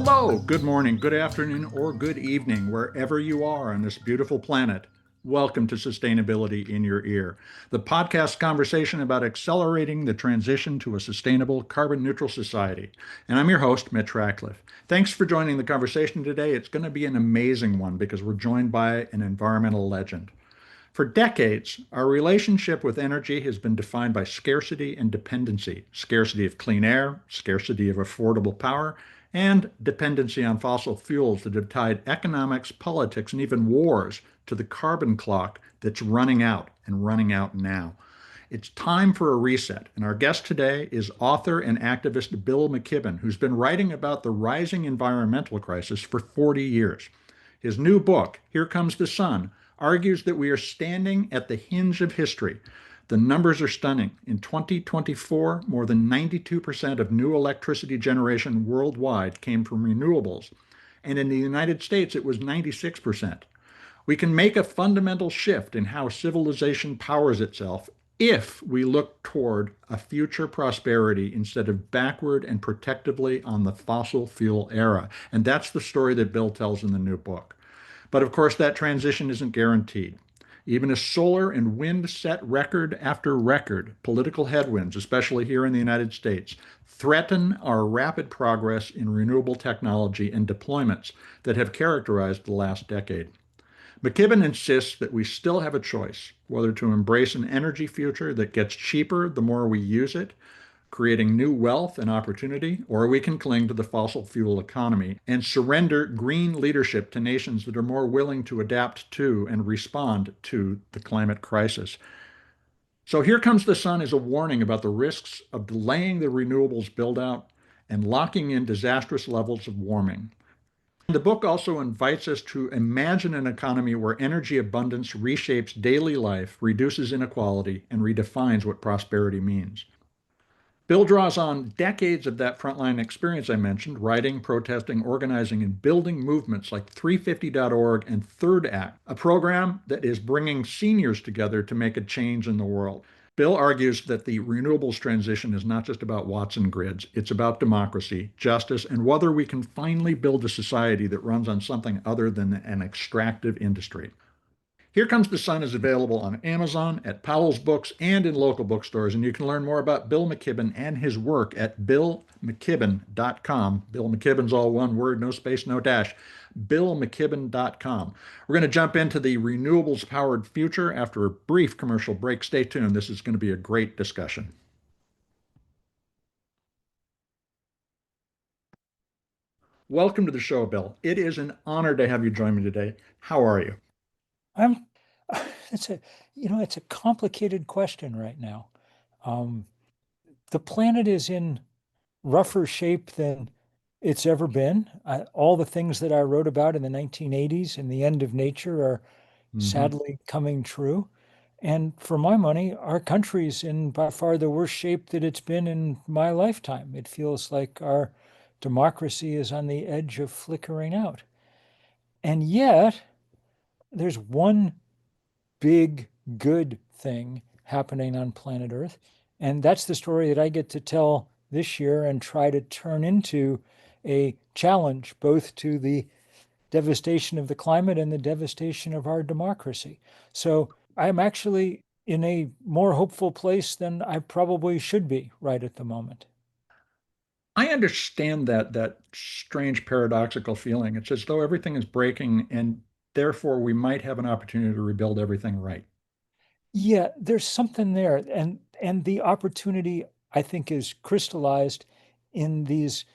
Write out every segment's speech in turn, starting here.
Hello, good morning, good afternoon, or good evening, wherever you are on this beautiful planet. Welcome to Sustainability in Your Ear, the podcast conversation about accelerating the transition to a sustainable, carbon neutral society. And I'm your host, Mitch Ratcliffe. Thanks for joining the conversation today. It's going to be an amazing one because we're joined by an environmental legend. For decades, our relationship with energy has been defined by scarcity and dependency: scarcity of clean air, scarcity of affordable power, and dependency on fossil fuels that have tied economics, politics, and even wars to the carbon clock that's running out and running out now. It's time for a reset, and our guest today is author and activist Bill McKibben, who's been writing about the rising environmental crisis for 40 years. His new book, Here Comes the Sun, argues that we are standing at the hinge of history. The numbers are stunning. In 2024, more than 92% of new electricity generation worldwide came from renewables, and in the United States, it was 96%. We can make a fundamental shift in how civilization powers itself if we look toward a future prosperity instead of backward and protectively on the fossil fuel era. And that's the story that Bill tells in the new book. But of course, that transition isn't guaranteed. Even as solar and wind set record after record, political headwinds, especially here in the United States, threaten our rapid progress in renewable technology and deployments that have characterized the last decade. McKibben insists that we still have a choice whether to embrace an energy future that gets cheaper the more we use it, creating new wealth and opportunity, or we can cling to the fossil fuel economy and surrender green leadership to nations that are more willing to adapt to and respond to the climate crisis. So Here Comes the Sun is a warning about the risks of delaying the renewables build out and locking in disastrous levels of warming. The book also invites us to imagine an economy where energy abundance reshapes daily life, reduces inequality, and redefines what prosperity means. Bill draws on decades of that frontline experience I mentioned, writing, protesting, organizing, and building movements like 350.org and Third Act, a program that is bringing seniors together to make a change in the world. Bill argues that the renewables transition is not just about Watson grids, it's about democracy, justice, and whether we can finally build a society that runs on something other than an extractive industry. Here Comes the Sun is available on Amazon, at Powell's Books, and in local bookstores. And you can learn more about Bill McKibben and his work at billmckibben.com. Bill McKibben's all one word, no space, no dash. billmckibben.com. We're going to jump into the renewables powered future after a brief commercial break. Stay tuned. This is going to be a great discussion. Welcome to the show, Bill. It is an honor to have you join me today. How are you? I'm it's it's a complicated question right now. Um, the planet is in rougher shape than it's ever been. All the things that I wrote about in the 1980s and the end of nature are Mm-hmm. sadly coming true. And for my money, our country's in by far the worst shape that it's been in my lifetime. It feels like our democracy is on the edge of flickering out. And yet, there's one big good thing happening on planet Earth. And that's the story that I get to tell this year and try to turn into a challenge both to the devastation of the climate and the devastation of our democracy. So I'm actually in a more hopeful place than I probably should be right at the moment. I understand that strange paradoxical feeling. It's as though everything is breaking and therefore we might have an opportunity to rebuild everything right. Yeah, there's something there. And the opportunity, I think, is crystallized in these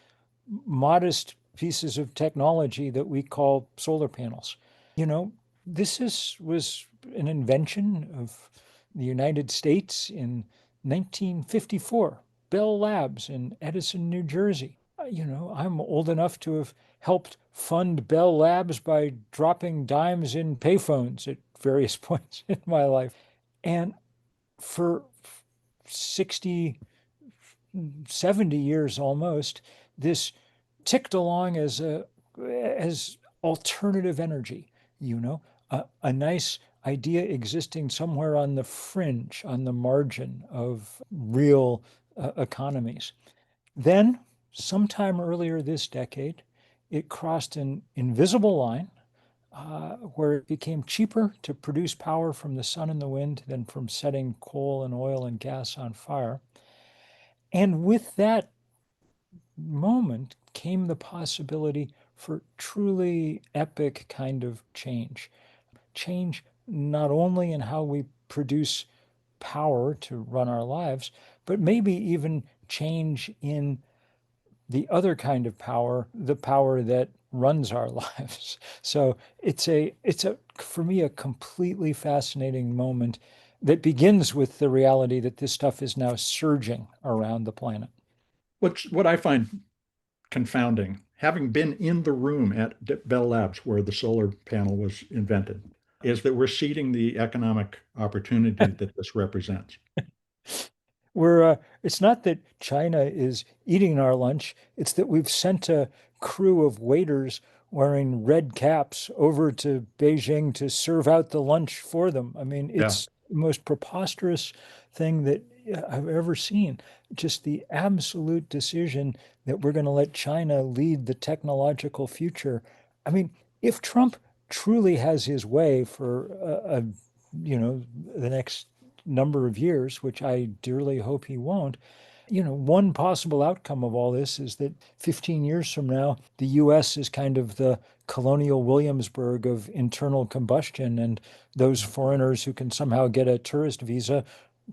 modest pieces of technology that we call solar panels. You know, this was an invention of the United States in 1954, Bell Labs in Edison, New Jersey. I'm old enough to have helped fund Bell Labs by dropping dimes in payphones at various points in my life. And for 60, 70 years almost, this ticked along as alternative energy, a nice idea existing somewhere on the fringe, on the margin of real economies. Then, sometime earlier this decade, it crossed an invisible line where it became cheaper to produce power from the sun and the wind than from setting coal and oil and gas on fire. And with that moment came the possibility for truly epic kind of change. Change not only in how we produce power to run our lives, but maybe even change in the other kind of power, the power that runs our lives. So it's a for me a completely fascinating moment that begins with the reality that this stuff is now surging around the planet. What I find confounding, having been in the room at Bell Labs where the solar panel was invented, is that we're seeding the economic opportunity that this represents. It's not that China is eating our lunch, it's that we've sent a crew of waiters wearing red caps over to Beijing to serve out the lunch for them. I mean, Yeah. it's the most preposterous thing that I've ever seen. Just the absolute decision that we're going to let China lead the technological future. I mean, if Trump truly has his way for the next number of years, which I dearly hope he won't, one possible outcome of all this is that 15 years from now, the US is kind of the colonial Williamsburg of internal combustion, and those foreigners who can somehow get a tourist visa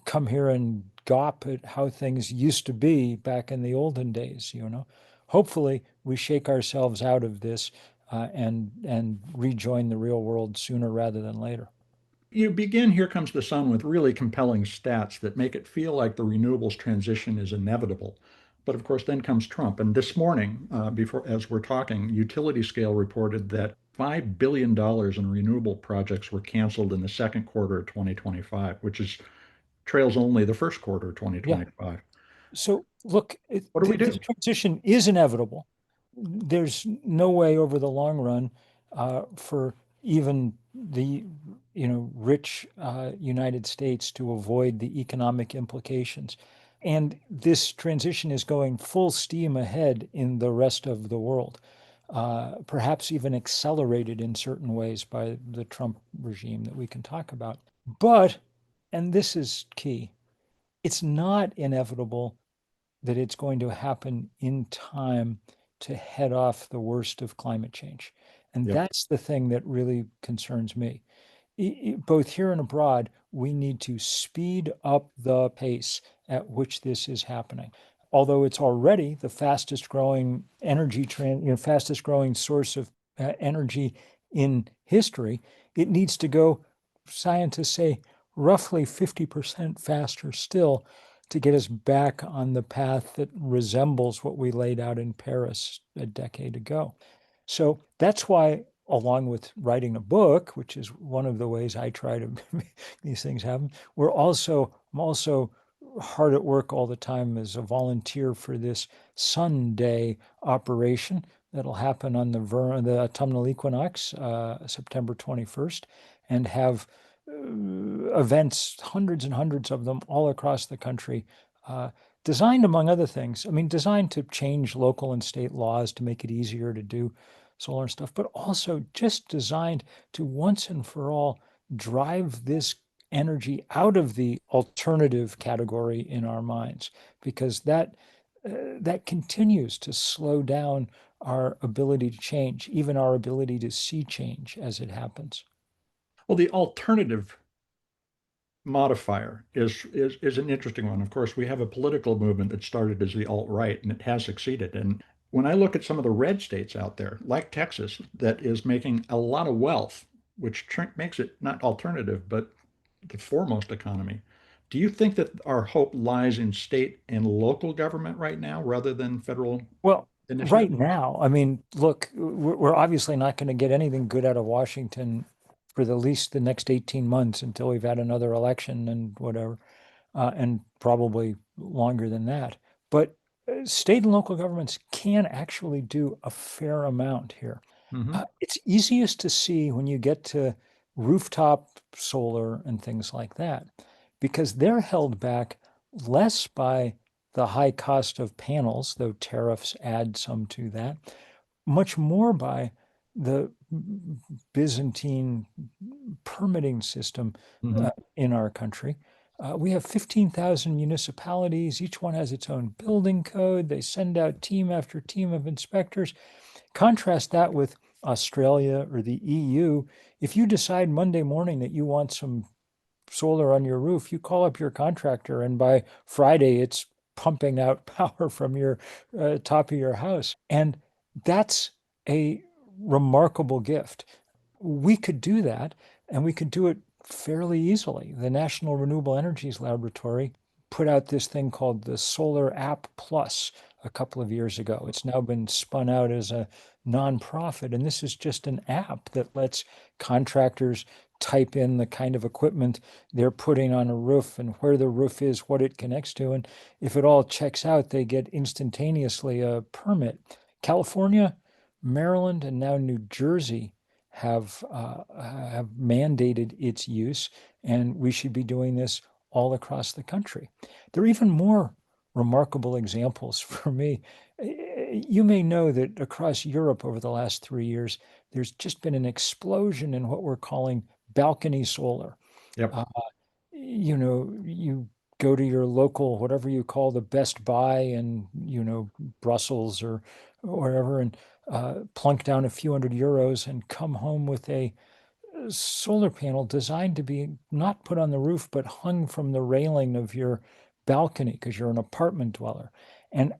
come here and gawp at how things used to be back in the olden days. Hopefully, we shake ourselves out of this and rejoin the real world sooner rather than later. You begin Here Comes the Sun with really compelling stats that make it feel like the renewables transition is inevitable. But of course, then comes Trump. And this morning, before as we're talking, Utility Scale reported that $5 billion in renewable projects were canceled in the second quarter of 2025, which is trails only the first quarter of Yeah. 2025. So look, What do we this do? transition is inevitable. There's no way over the long run for even the rich United States to avoid the economic implications. And this transition is going full steam ahead in the rest of the world, perhaps even accelerated in certain ways by the Trump regime that we can talk about. But, and this is key, it's not inevitable that it's going to happen in time to head off the worst of climate change. And Yep. that's the thing that really concerns me. Both here and abroad, we need to speed up the pace at which this is happening. Although it's already the fastest growing fastest growing source of energy in history, it needs to go, scientists say, roughly 50% faster still to get us back on the path that resembles what we laid out in Paris a decade ago. So that's why, along with writing a book, which is one of the ways I try to make these things happen, I'm also hard at work all the time as a volunteer for this Sunday operation that'll happen on the autumnal equinox, September 21st, and have events, hundreds and hundreds of them all across the country, uh, designed, among other things, I mean, designed to change local and state laws to make it easier to do solar stuff, but also just designed to once and for all drive this energy out of the alternative category in our minds, because that continues to slow down our ability to change, even our ability to see change as it happens. Well, the alternative modifier is an interesting one. Of course, we have a political movement that started as the alt-right, and it has succeeded. And when I look at some of the red states out there, like Texas, that is making a lot of wealth, which makes it not alternative, but the foremost economy. Do you think that our hope lies in state and local government right now rather than federal Well, right initiative? now, I mean, look, we're obviously not going to get anything good out of Washington for the least the next 18 months until we've had another election and whatever, and probably longer than that. But state and local governments can actually do a fair amount here. Hmm. It's easiest to see when you get to rooftop solar and things like that, because they're held back less by the high cost of panels, though tariffs add some to that, much more by the Byzantine permitting system uh, Hmm. in our country. We have 15,000 municipalities. Each one has its own building code. They send out team after team of inspectors. Contrast that with Australia or the EU. If you decide Monday morning that you want some solar on your roof, you call up your contractor, and by Friday, it's pumping out power from your top of your house. And that's a remarkable gift. We could do that, and we could do it fairly easily. The National Renewable Energies Laboratory put out this thing called the Solar App Plus a couple of years ago. It's now been spun out as a nonprofit, and this is just an app that lets contractors type in the kind of equipment they're putting on a roof and where the roof is, what it connects to, and if it all checks out, they get instantaneously a permit. California, Maryland, and now New Jersey have mandated its use, and we should be doing this all across the country. There are even more remarkable examples for me. You may know that across Europe over the last 3 years, there's just been an explosion in what we're calling balcony solar. Yep. Uh, you go to your local, whatever you call the Best Buy in, Brussels or wherever, and plunk down a few €100 and come home with a solar panel designed to be not put on the roof, but hung from the railing of your balcony because you're an apartment dweller. And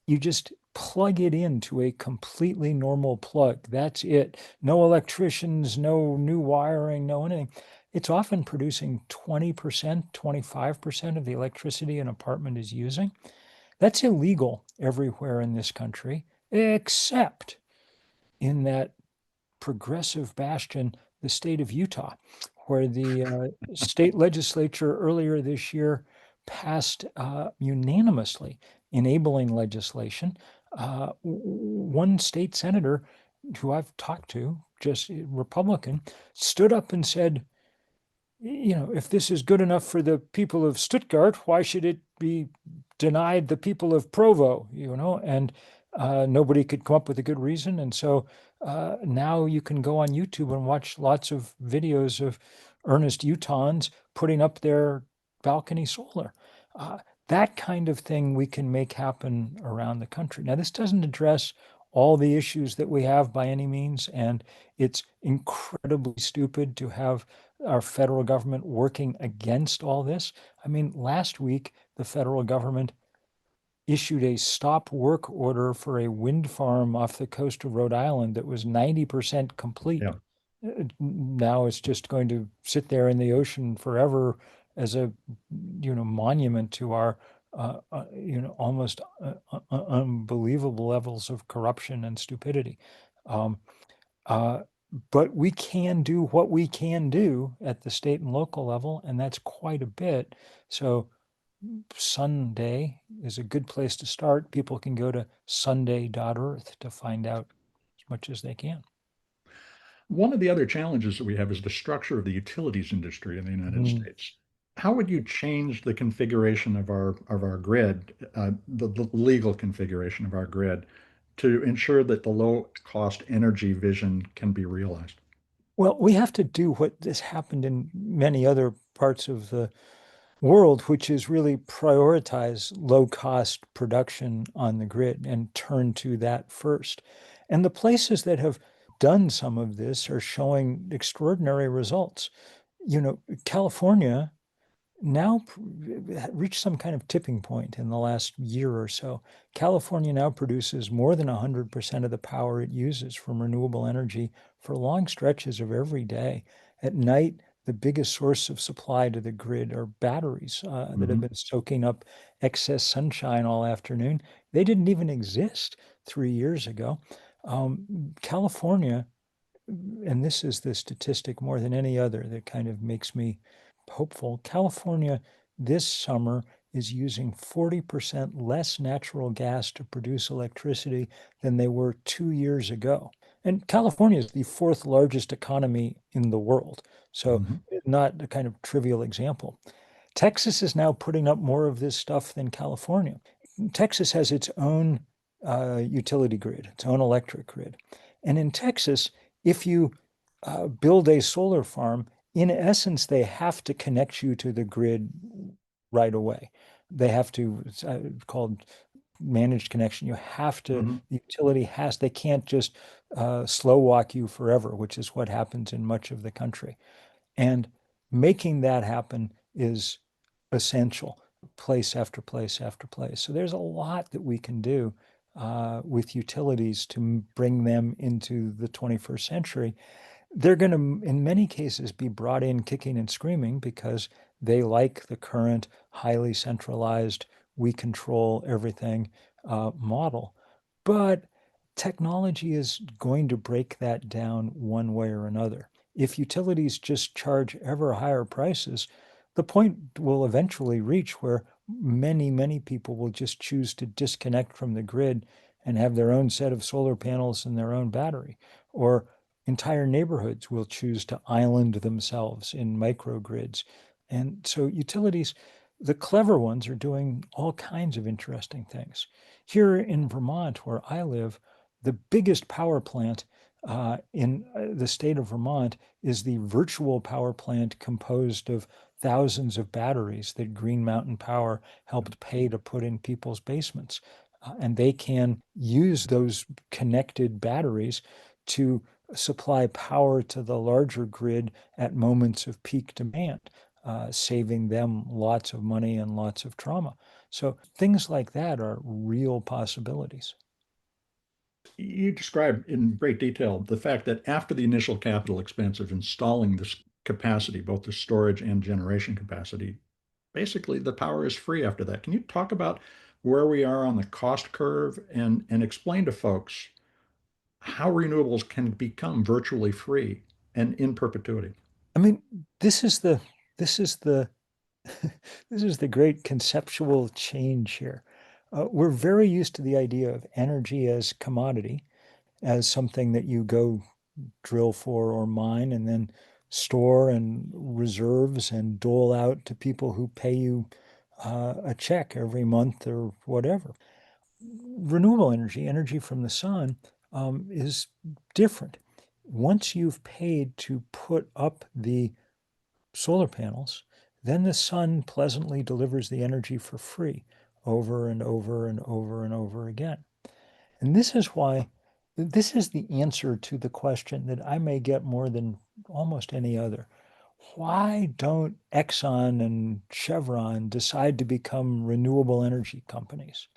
you just plug it into a completely normal plug. That's it. No electricians, no new wiring, no anything. It's often producing 20%, 25% of the electricity an apartment is using. That's illegal everywhere in this country, except in that progressive bastion, the state of Utah, where the state legislature earlier this year passed unanimously enabling legislation. One state senator who I've talked to, just Republican, stood up and said, if this is good enough for the people of Stuttgart, why should it be denied the people of Provo? And nobody could come up with a good reason. And so now you can go on YouTube and watch lots of videos of earnest Utahns putting up their balcony solar. Uh, that kind of thing we can make happen around the country. Now, this doesn't address all the issues that we have by any means, and it's incredibly stupid to have our federal government working against all this. I mean, last week, the federal government issued a stop work order for a wind farm off the coast of Rhode Island that was 90% complete. Yeah. Now it's just going to sit there in the ocean forever as a, monument to our, almost unbelievable levels of corruption and stupidity. Um, uh, but we can do what we can do at the state and local level, and that's quite a bit. So Sunday is a good place to start. People can go to sunday.earth to find out as much as they can. One of the other challenges that we have is the structure of the utilities industry in the United Mm. States. How would you change the configuration of our grid, the legal configuration of our grid, to ensure that the low cost energy vision can be realized? Well, we have to do what has happened in many other parts of the world, which is really prioritize low cost production on the grid and turn to that first. And the places that have done some of this are showing extraordinary results. California now reached some kind of tipping point in the last year or so. California now produces more than 100% of the power it uses from renewable energy for long stretches of every day. At night, the biggest source of supply to the grid are batteries that have Hmm. been soaking up excess sunshine all afternoon. They didn't even exist 3 years ago. California, and this is the statistic more than any other that kind of makes me hopeful. California this summer is using 40% less natural gas to produce electricity than they were 2 years ago. And California is the fourth largest economy in the world. So, Hmm. not a kind of trivial example. Texas is now putting up more of this stuff than California. Texas has its own utility grid, its own electric grid. And in Texas, if you build a solar farm, in essence, they have to connect you to the grid right away. They have to, it's called managed connection. You have to, Hmm. the utility has, they can't just slow walk you forever, which is what happens in much of the country. And making that happen is essential, place after place after place. So there's a lot that we can do with utilities to bring them into the 21st century. They're going to, in many cases, be brought in kicking and screaming because they like the current highly centralized, we control everything model. But technology is going to break that down one way or another. If utilities just charge ever higher prices, the point will eventually reach where many, many people will just choose to disconnect from the grid and have their own set of solar panels and their own battery. Or entire neighborhoods will choose to island themselves in microgrids. And so utilities, the clever ones, are doing all kinds of interesting things. Here in Vermont, where I live, the biggest power plant in the state of Vermont is the virtual power plant composed of thousands of batteries that Green Mountain Power helped pay to put in people's basements. And they can use those connected batteries to supply power to the larger grid at moments of peak demand, saving them lots of money and lots of trauma. So things like that are real possibilities. You described in great detail the fact that after the initial capital expense of installing this capacity, both the storage and generation capacity, basically the power is free after that. Can you talk about where we are on the cost curve and explain to folks how renewables can become virtually free and in perpetuity? I mean, this is the this is the this is the great conceptual change here. We're very used to the idea of energy as commodity, as something that you go drill for or mine and then store and reserves and dole out to people who pay you a check every month or whatever. Renewable energy, energy from the sun, is different. Once you've paid to put up the solar panels, then the sun pleasantly delivers the energy for free over and over and over and over again. And this is why this is the answer to the question that I may get more than almost any other. Why don't Exxon and Chevron decide to become renewable energy companies?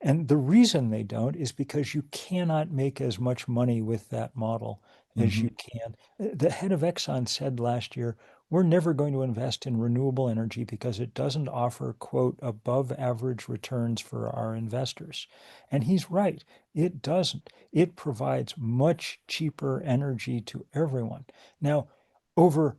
And the reason they don't is because you cannot make as much money with that model as you Mhm. can. The head of Exxon said last year, we're never going to invest in renewable energy because it doesn't offer, quote, above average returns for our investors. And he's right. It doesn't. It provides much cheaper energy to everyone. Now, over,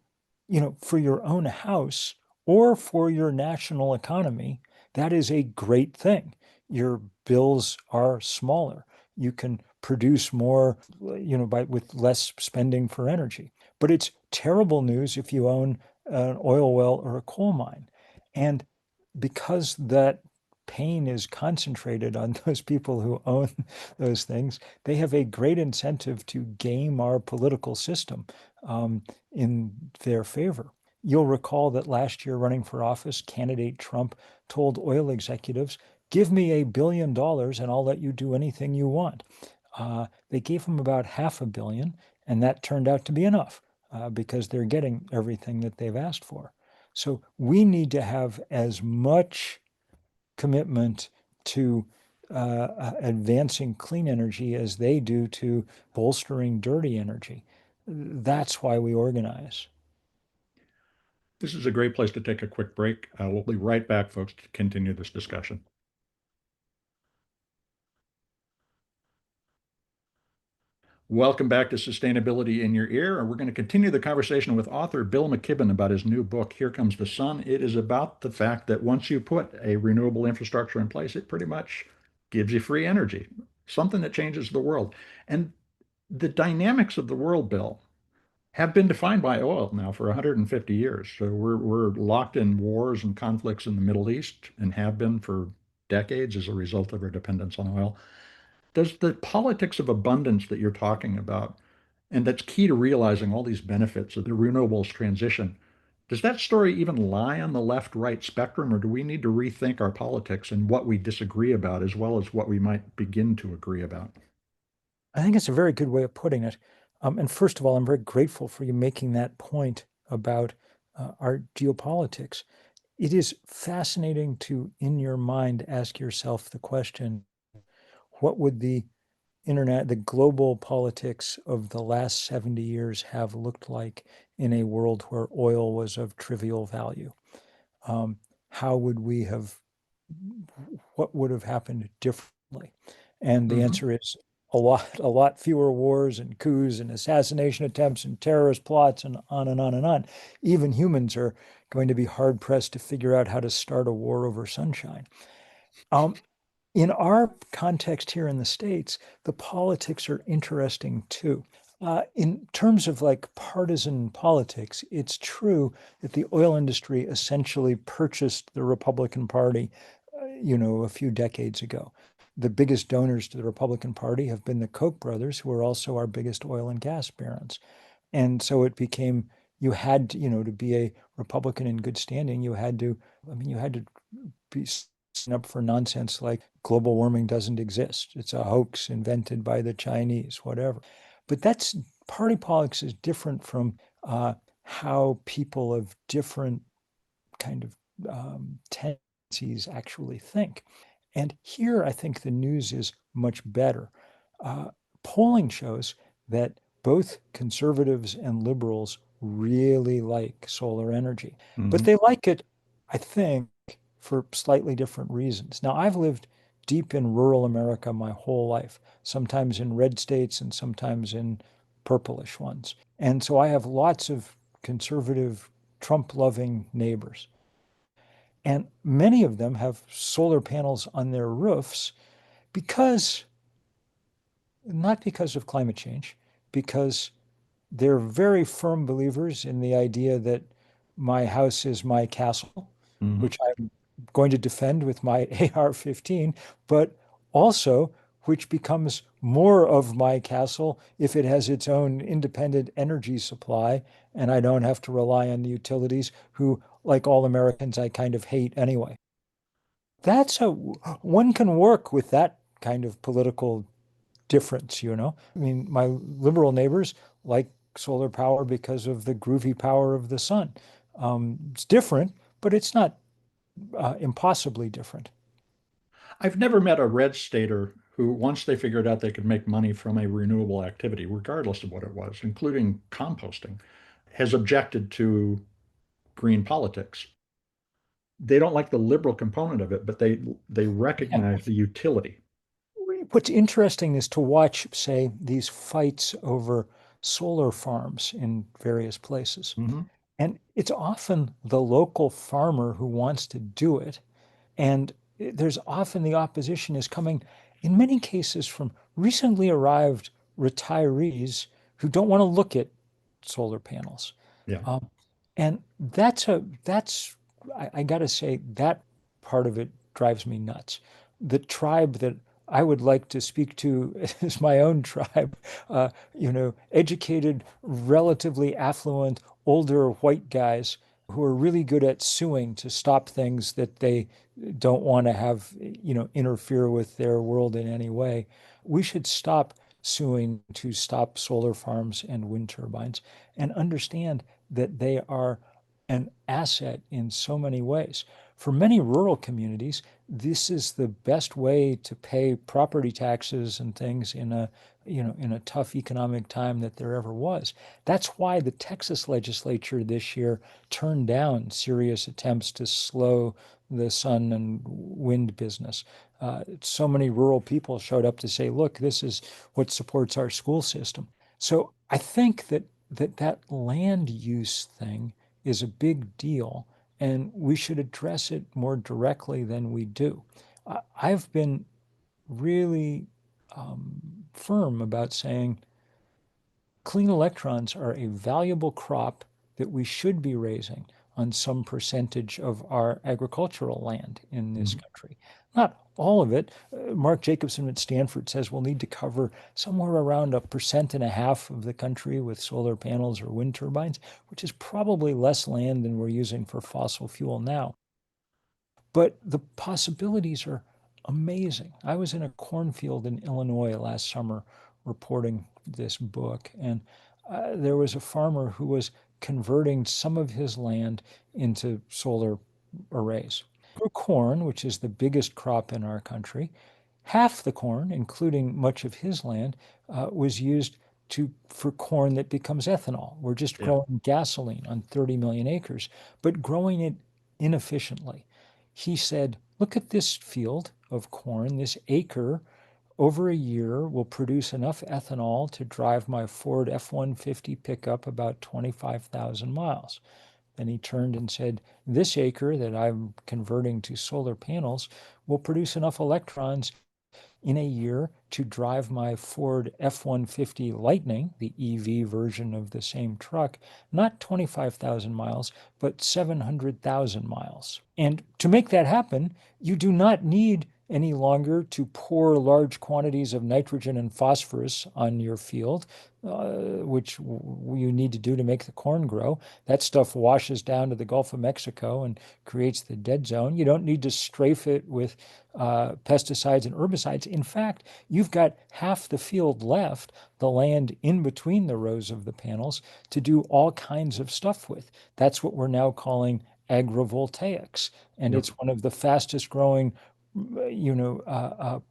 for your own house or for your national economy, that is a great thing. Your bills are smaller. You can produce more, with less spending for energy. But it's terrible news if you own an oil well or a coal mine. And because that pain is concentrated on those people who own those things, they have a great incentive to game our political system um, in their favor. You'll recall that last year, running for office, candidate Trump told oil executives, give me $1 billion and I'll let you do anything you want. They gave him about $500 million, and that turned out to be enough because they're getting everything that they've asked for. So we need to have as much commitment to advancing clean energy as they do to bolstering dirty energy. That's why we organize. This is a great place to take a quick break. We'll be right back, folks, to continue this discussion. Welcome back to Sustainability in Your Ear. And we're going to continue the conversation with author Bill McKibben about his new book, Here Comes the Sun. It is about the fact that once you put a renewable infrastructure in place, it pretty much gives you free energy, something that changes the world. And the dynamics of the world, Bill, have been defined by oil now for 150 years. So we're locked in wars and conflicts in the Middle East and have been for decades as a result of our dependence on oil. Does the politics of abundance that you're talking about, and that's key to realizing all these benefits of the renewables transition, does that story even lie on the left-right spectrum, or do we need to rethink our politics and what we disagree about as well as what we might begin to agree about? I think it's a very good way of putting it. And first of all, I'm very grateful for you making that point about our geopolitics. It is fascinating to, in your mind, ask yourself the question, what would the global politics of the last 70 years have looked like in a world where oil was of trivial value? Um, how would we have, what would have happened differently? And the Hmm. answer is a lot fewer wars and coups and assassination attempts and terrorist plots and on and on and on. Even humans are going to be hard pressed to figure out how to start a war over sunshine. Um, in our context here in the States, the politics are interesting too. In terms of like partisan politics, it's true that the oil industry essentially purchased the Republican Party, a few decades ago. The biggest donors to the Republican Party have been the Koch brothers, who are also our biggest oil and gas barons. And so it became, you had to, to be a Republican in good standing, you had to be up for nonsense like global warming doesn't exist. It's a hoax invented by the Chinese, whatever. But that's party politics is different from how people of different kind of tendencies actually think. And here, I think the news is much better. Uh, Polling shows that both conservatives and liberals really like solar energy, but Hmm. they like it, I think, for slightly different reasons. Now, I've lived deep in rural America my whole life, sometimes in red states and sometimes in purplish ones. And so I have lots of conservative, Trump loving neighbors. And many of them have solar panels on their roofs because, not because of climate change, because they're very firm believers in the idea that my house is my castle, Hmm. which I'm going to defend with my AR-15, but also which becomes more of my castle if it has its own independent energy supply and I don't have to rely on the utilities, who, like all Americans, I kind of hate anyway. That's a One can work with that kind of political difference. I mean, my liberal neighbors like solar power because of the groovy power of the sun. It's different, but it's not impossibly different. I've never met a red stater who, once they figured out they could make money from a renewable activity, regardless of what it was, including composting, has objected to green politics. They don't like the liberal component of it, but they Yeah. recognize the utility. What's interesting is to watch, say, these fights over solar farms in various places. Hmm. And it's often the local farmer who wants to do it. And there's often the opposition is coming, in many cases, from recently arrived retirees who don't want to look at solar panels. Yeah. Um, and I got to say, that part of it drives me nuts. The tribe that I would like to speak to is my own tribe, educated, relatively affluent, older white guys who are really good at suing to stop things that they don't want to have, interfere with their world in any way. We should stop suing to stop solar farms and wind turbines and understand that they are an asset in so many ways. For many rural communities, this is the best way to pay property taxes and things in a tough economic time that there ever was. That's why the Texas legislature this year turned down serious attempts to slow the sun and wind business. So many rural people showed up to say, look, this is what supports our school system. So I think that land use thing is a big deal, and we should address it more directly than we do. I've been really firm about saying clean electrons are a valuable crop that we should be raising. on some percentage of our agricultural land in this Mhm. country. Not all of it. Mark Jacobson at Stanford says we'll need to cover somewhere around 1.5% of the country with solar panels or wind turbines, which is probably less land than we're using for fossil fuel now. But the possibilities are amazing. I was in a cornfield in Illinois last summer reporting this book, and there was a farmer who was converting some of his land into solar arrays. Grew corn, which is the biggest crop in our country. Half the corn, including much of his land, was used for corn that becomes ethanol. We're just Yeah. growing gasoline on 30 million acres, but growing it inefficiently. He said, look at this field of corn, this acre over a year will produce enough ethanol to drive my Ford F-150 pickup about 25,000 miles. Then he turned and said, this acre that I'm converting to solar panels will produce enough electrons in a year to drive my Ford F-150 Lightning, the EV version of the same truck, not 25,000 miles, but 700,000 miles. And to make that happen, you do not need any longer to pour large quantities of nitrogen and phosphorus on your field, which you need to do to make the corn grow. That stuff washes down to the Gulf of Mexico and creates the dead zone. You don't need to strafe it with pesticides and herbicides. In fact, you've got half the field left, the land in between the rows of the panels, to do all kinds of stuff with. That's what we're now calling agrovoltaics. And Yep. it's one of the fastest growing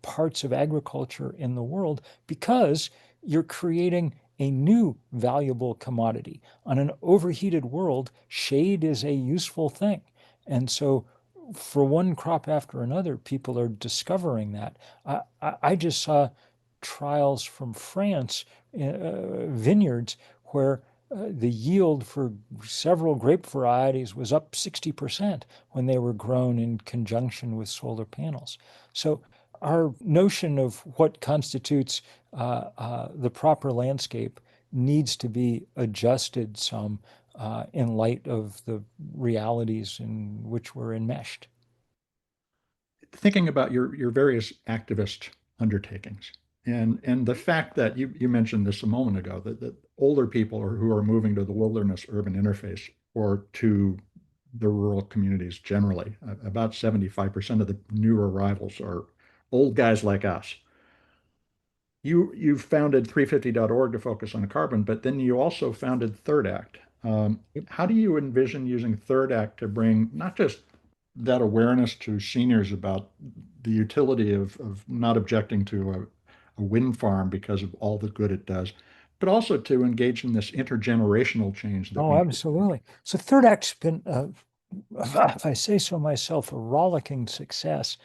parts of agriculture in the world because you're creating a new valuable commodity. On an overheated world, shade is a useful thing. And so for one crop after another, people are discovering that. I just saw trials from France, vineyards, where the yield for several grape varieties was up 60% when they were grown in conjunction with solar panels. So our notion of what constitutes the proper landscape needs to be adjusted some in light of the realities in which we're enmeshed. Thinking about your various activist undertakings and the fact that you mentioned this a moment ago that older people or who are moving to the wilderness urban interface or to the rural communities generally, about 75% of the new arrivals are old guys like us. You founded 350.org to focus on carbon, but then you also founded Third Act. How do you envision using Third Act to bring not just that awareness to seniors about the utility of not objecting to a wind farm because of all the good it does, but also to engage in this intergenerational change that Oh, we need? absolutely. So Third Act's been, if I say so myself, a rollicking success.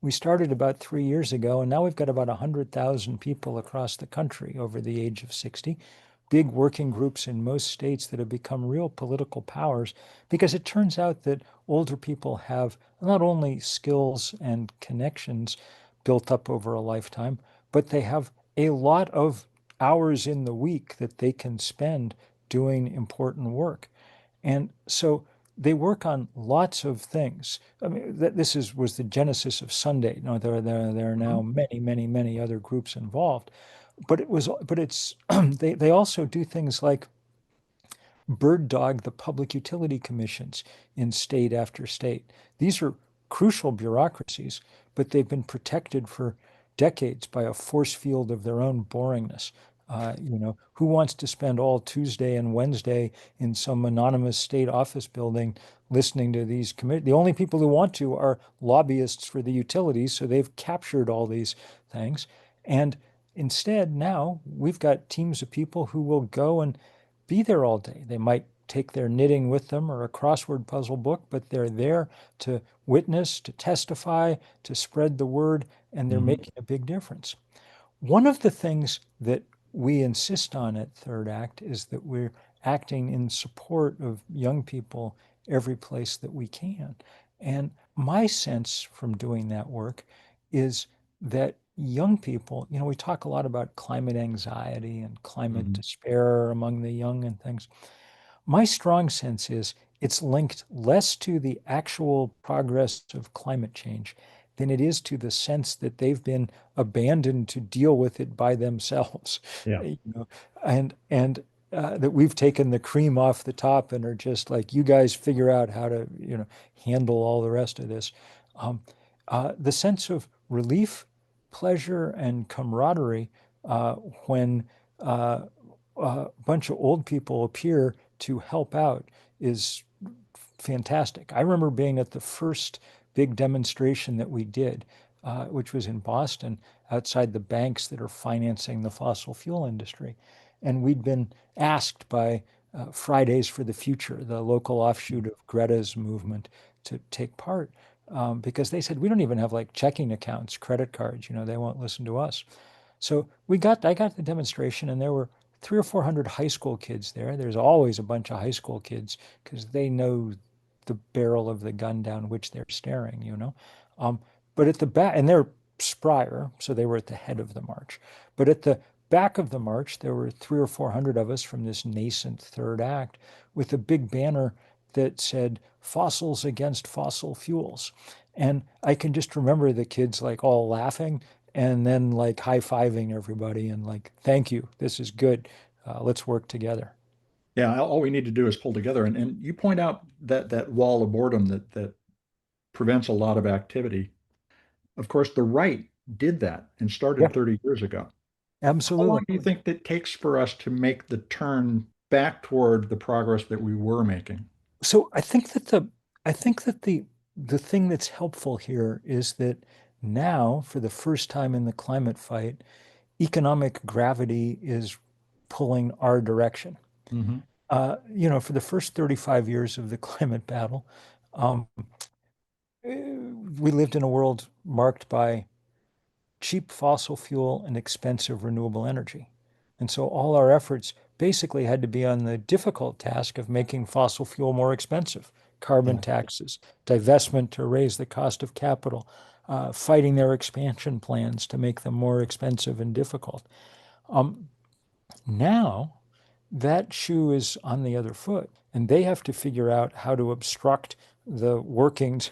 We started about 3 years ago, and now we've got about 100,000 people across the country over the age of 60. Big working groups in most states that have become real political powers because it turns out that older people have not only skills and connections built up over a lifetime, but they have a lot of hours in the week that they can spend doing important work. And so they work on lots of things. I mean, this was the genesis of Sunday. No, there are now Mhm. many, many, many other groups involved. But it's they also do things like bird dog the public utility commissions in state after state. These are crucial bureaucracies, but they've been protected for decades by a force field of their own boringness. Who wants to spend all Tuesday and Wednesday in some anonymous state office building listening to these committees? The only people who want to are lobbyists for the utilities, so they've captured all these things. And instead, now we've got teams of people who will go and be there all day. They might take their knitting with them or a crossword puzzle book, but they're there to witness, to testify, to spread the word, and they're Mhm. making a big difference. One of the things that we insist on at Third Act is that we're acting in support of young people every place that we can. And my sense from doing that work is that young people, we talk a lot about climate anxiety and climate Mhm. despair among the young and things. My strong sense is it's linked less to the actual progress of climate change than it is to the sense that they've been abandoned to deal with it by themselves. Yeah. You know, and that we've taken the cream off the top and are just like, you guys figure out how to, handle all the rest of this. Um, the sense of relief, pleasure, and camaraderie when uh, a bunch of old people appear to help out is fantastic. I remember being at the first big demonstration that we did, which was in Boston, outside the banks that are financing the fossil fuel industry. And we'd been asked by Fridays for the Future, the local offshoot of Greta's movement, to take part because they said, we don't even have like checking accounts, credit cards, they won't listen to us. So I got the demonstration, and there were 300 or 400 high school kids there. There's always a bunch of high school kids because they know the barrel of the gun down which they're staring. Um, but at the back, and they're sprier, so they were at the head of the march. But at the back of the march, there were 300 or 400 of us from this nascent third act with a big banner that said "Fossils against fossil fuels." And I can just remember the kids like all laughing and then like high-fiving everybody and like, thank you, this is good. Let's work together. Yeah, all we need to do is pull together. And you point out that wall of boredom that prevents a lot of activity. Of course, the right did that and Yeah, started 30 years ago. How long absolutely. do you think that takes for us to make the turn back toward the progress that we were making? So I think that the thing that's helpful here is that now, for the first time in the climate fight, economic gravity is pulling our direction. Hmm. For the first 35 years of the climate battle, um, we lived in a world marked by cheap fossil fuel and expensive renewable energy. And so all our efforts basically had to be on the difficult task of making fossil fuel more expensive, carbon Yeah. taxes, divestment to raise the cost of capital, fighting their expansion plans to make them more expensive and difficult. Um, Now that shoe is on the other foot, and they have to figure out how to obstruct the workings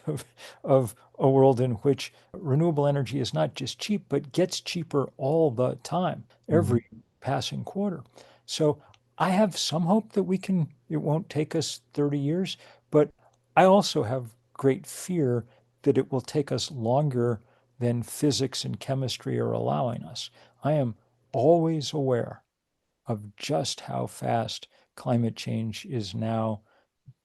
of a world in which renewable energy is not just cheap, but gets cheaper all the time, Hmm. every passing quarter. So I have some hope that it won't take us 30 years, but I also have great fear that it will take us longer than physics and chemistry are allowing us. I am always aware of just how fast climate change is now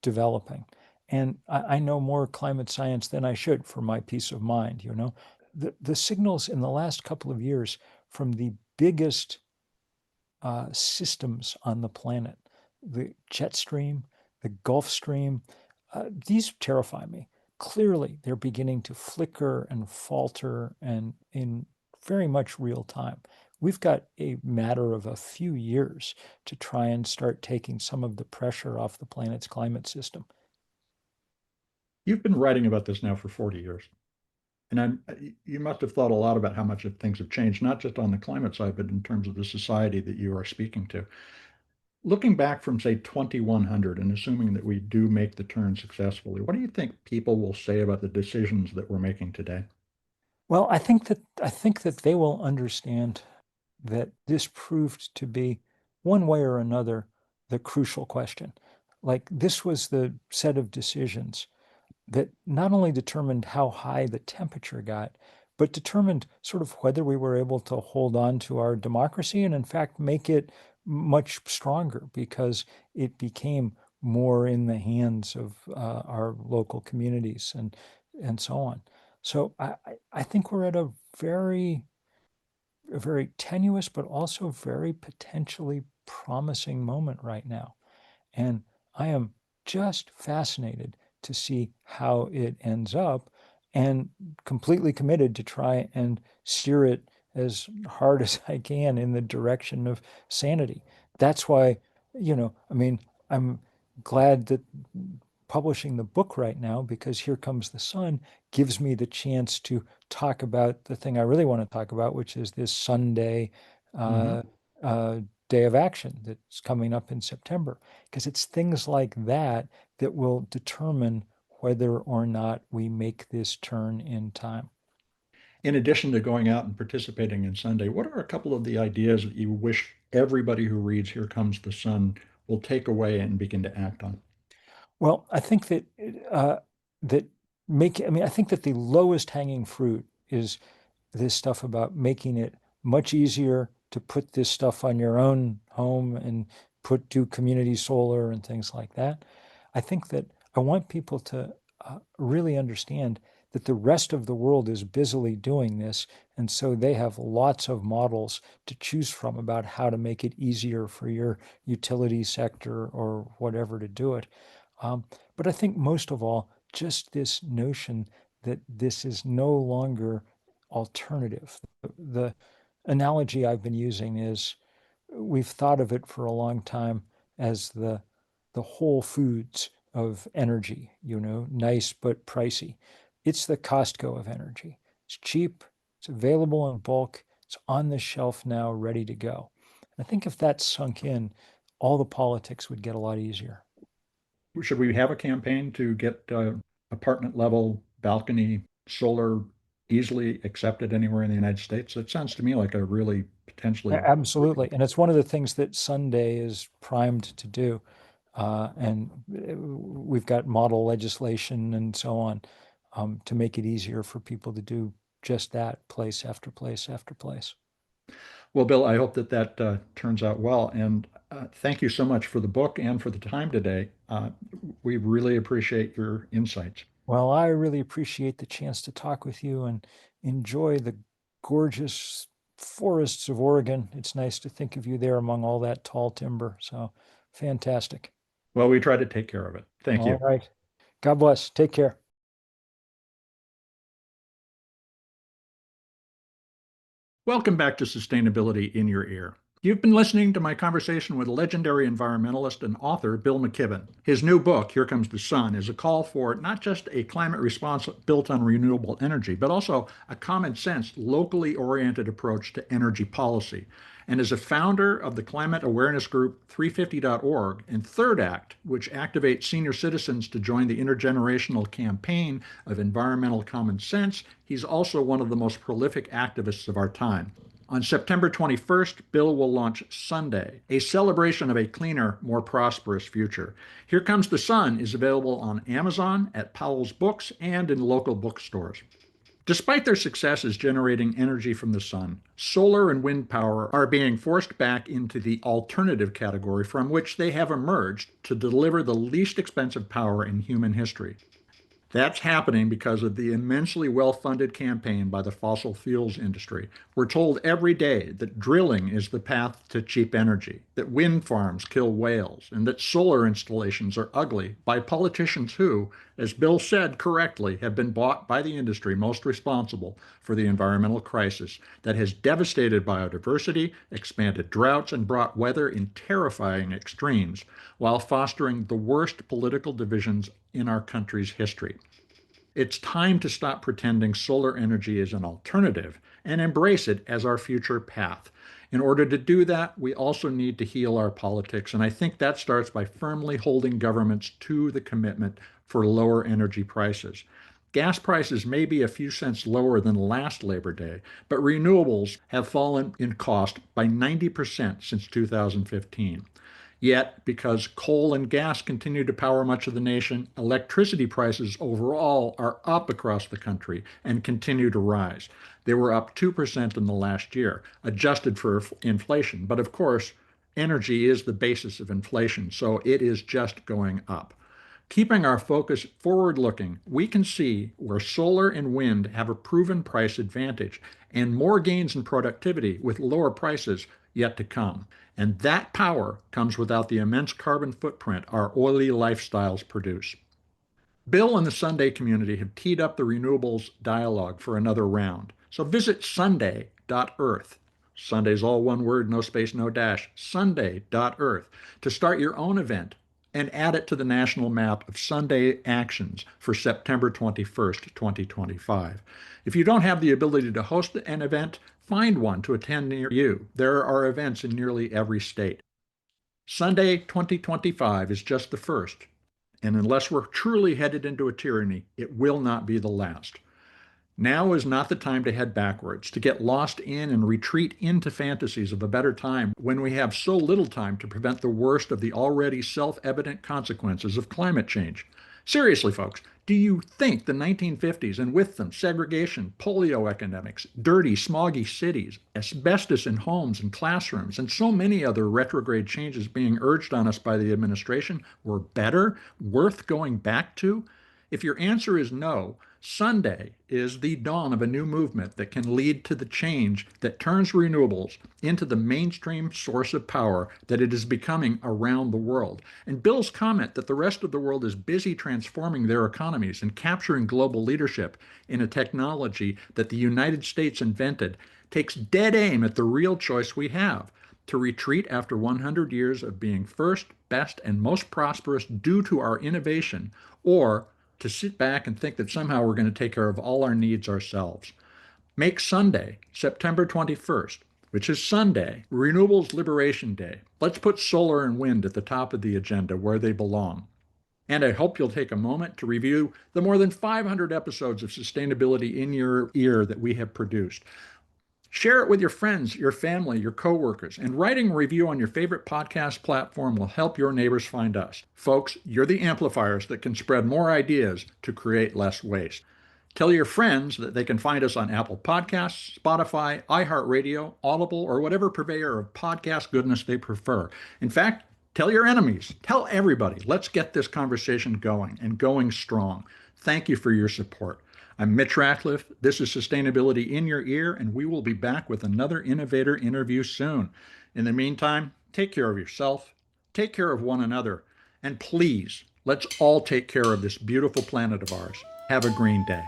developing. And I know more climate science than I should for my peace of mind. The signals in the last couple of years from the biggest systems on the planet, the jet stream, the Gulf Stream, these terrify me. Clearly, they're beginning to flicker and falter and in very much real time. We've got a matter of a few years to try and start taking some of the pressure off the planet's climate system. You've been writing about this now for 40 years. And you must have thought a lot about how much of things have changed, not just on the climate side, but in terms of the society that you are speaking to. Looking back from, say, 2100 and assuming that we do make the turn successfully, what do you think people will say about the decisions that we're making today? Well, I think that they will understand that this proved to be one way or another the crucial question. Like this was the set of decisions that not only determined how high the temperature got, but determined sort of whether we were able to hold on to our democracy and, in fact, make it much stronger because it became more in the hands of our local communities and so on. So I think we're at a very tenuous, but also very potentially promising moment right now. And I am just fascinated to see how it ends up and completely committed to try and steer it as hard as I can in the direction of sanity. That's why, I mean, I'm glad that publishing the book right now because Here Comes the Sun gives me the chance to talk about the thing I really want to talk about, which is this Sunday Hmm. uh, uh, day of action that's coming up in September, because it's things like that that will determine whether or not we make this turn in time. In addition to going out and participating in Sunday, what are a couple of the ideas that you wish everybody who reads Here Comes the Sun will take away and begin to act on? Well, I think that uh, that I mean, I think that the lowest hanging fruit is this stuff about making it much easier to put this stuff on your own home and do community solar and things like that. I think that I want people to really understand that the rest of the world is busily doing this. And so they have lots of models to choose from about how to make it easier for your utility sector or whatever to do it. Um, but I think most of all, just this notion that this is no longer alternative. The analogy I've been using is we've thought of it for a long time as the whole foods of energy, nice but pricey. It's the Costco of energy. It's cheap, it's available in bulk, it's on the shelf now, ready to go. I think if that sunk in, all the politics would get a lot easier. Should we have a campaign to get apartment level balcony solar easily accepted anywhere in the United States? It sounds to me like a really potentially. Absolutely. And it's one of the things that Sunday is primed to do. And we've got model legislation and so on to make it easier for people to do just that, place after place after place. Well, Bill, I hope that turns out well. And thank you so much for the book and for the time today. We really appreciate your insights. Well, I really appreciate the chance to talk with you and enjoy the gorgeous forests of Oregon. It's nice to think of you there among all that tall timber. So fantastic. Well, we try to take care of it. Thank All you. right. God bless. Take care. Welcome back to Sustainability in Your Ear. You've been listening to my conversation with legendary environmentalist and author Bill McKibben. His new book, Here Comes the Sun, is a call for not just a climate response built on renewable energy, but also a common sense, locally oriented approach to energy policy. And as a founder of the climate awareness group 350.org and Third Act, which activates senior citizens to join the intergenerational campaign of environmental common sense, he's also one of the most prolific activists of our time. On September 21st, Bill will launch Sunday, a celebration of a cleaner, more prosperous future. Here Comes the Sun is available on Amazon, at Powell's Books, and in local bookstores. Despite their successes generating energy from the sun, solar and wind power are being forced back into the alternative category from which they have emerged to deliver the least expensive power in human history. That's happening because of the immensely well-funded campaign by the fossil fuels industry. We're told every day that drilling is the path to cheap energy, that wind farms kill whales, and that solar installations are ugly by politicians who, as Bill said correctly, have been bought by the industry most responsible for the environmental crisis that has devastated biodiversity, expanded droughts, and brought weather in terrifying extremes, while fostering the worst political divisions in our country's history. It's time to stop pretending solar energy is an alternative and embrace it as our future path. In order to do that, we also need to heal our politics, and I think that starts by firmly holding governments to the commitment for lower energy prices. Gas prices may be a few cents lower than last Labor Day, but renewables have fallen in cost by 90% since 2015. Yet, because coal and gas continue to power much of the nation, electricity prices overall are up across the country and continue to rise. They were up 2% in the last year, adjusted for inflation. But of course, energy is the basis of inflation, so it is just going up. Keeping our focus forward looking, we can see where solar and wind have a proven price advantage and more gains in productivity with lower prices yet to come. And that power comes without the immense carbon footprint our oily lifestyles produce. Bill and the Sunday community have teed up the renewables dialogue for another round. So visit sunday.earth. Sunday's all one word, no space, no dash. Sunday.earth to start your own event and add it to the national map of Sunday actions for September 21st, 2025. If you don't have the ability to host an event, find one to attend near you. There are events in nearly every state. Sunday, 2025 is just the first. And unless we're truly headed into a tyranny, it will not be the last. Now is not the time to head backwards, to get lost in and retreat into fantasies of a better time when we have so little time to prevent the worst of the already self-evident consequences of climate change. Seriously, folks, do you think the 1950s and with them segregation, polio epidemics, dirty, smoggy cities, asbestos in homes and classrooms, and so many other retrograde changes being urged on us by the administration were better, worth going back to? If your answer is no, Sunday is the dawn of a new movement that can lead to the change that turns renewables into the mainstream source of power that it is becoming around the world. And Bill's comment that the rest of the world is busy transforming their economies and capturing global leadership in a technology that the United States invented takes dead aim at the real choice we have: to retreat after 100 years of being first, best, and most prosperous due to our innovation, or to sit back and think that somehow we're going to take care of all our needs ourselves. Make Sunday, September 21st, which is Sunday, Renewables Liberation Day. Let's put solar and wind at the top of the agenda where they belong. And I hope you'll take a moment to review the more than 500 episodes of Sustainability in Your Ear that we have produced. Share it with your friends, your family, your coworkers, and writing a review on your favorite podcast platform will help your neighbors find us. Folks, you're the amplifiers that can spread more ideas to create less waste. Tell your friends that they can find us on Apple Podcasts, Spotify, iHeartRadio, Audible, or whatever purveyor of podcast goodness they prefer. In fact, tell your enemies. Tell everybody. Let's get this conversation going and going strong. Thank you for your support. I'm Mitch Ratcliffe. This is Sustainability in Your Ear, and we will be back with another innovator interview soon. In the meantime, take care of yourself, take care of one another, and please, let's all take care of this beautiful planet of ours. Have a green day.